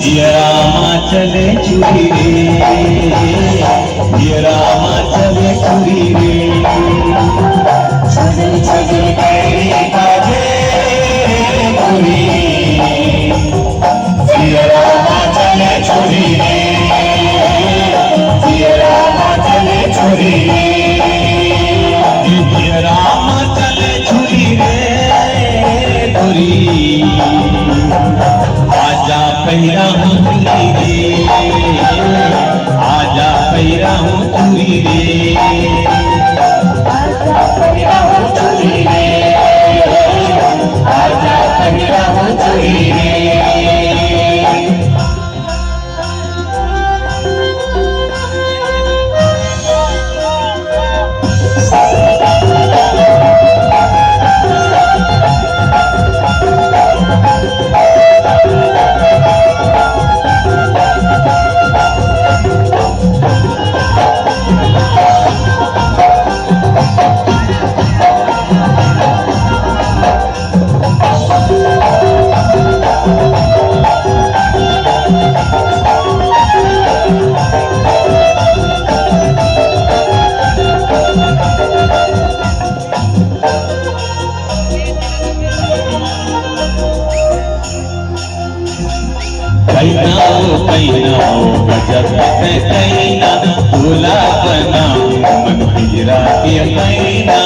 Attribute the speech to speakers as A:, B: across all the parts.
A: जियरामा चले चुरी रे, जियरामा चले चुरी रे, छजल छजल कैरी काजे चुरी, जियरामा चले चुरी रे, जियरामा चले चुरी रे, जियरामा चले चुरी रे चुरी। आजा पैरा हूँ चुरी रे, आजा पैरा हूँ चुरी रे, आजा पैरा हूँ चुरी रे, आजा पैरा हूँ चुरी रे। कैना गजब से कैना भोला बना मन पिजरा के कैना,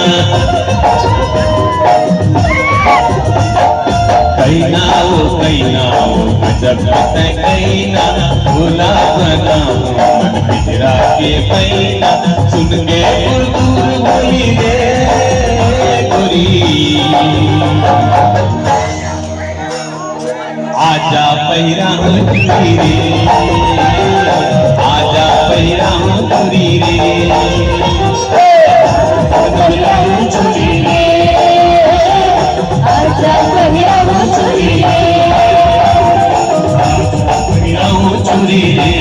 A: कैना गजब से कैना भोला बना मन पिजरा के कैना। सुन के दूर बोली रे गोरी, आजा पैरा हूँ चुरी रे, आजा पैरा हूँ चुरी रे, पैरा हूँ चुरी रे, आजा पैरा हूँ चुरी रे, पैरा हूँ चुरी रे,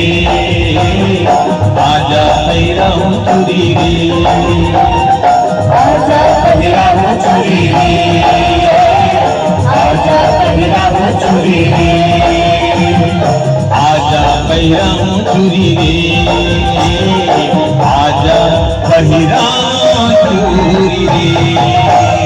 A: आजा पैरा हूँ चुरी रे, आजा पैरा हूँ चुरी रे, आजा पैरा हूँ चुरी रे, आजा पैरा हूँ चुरी रे, आजा पैरा चुरी रे।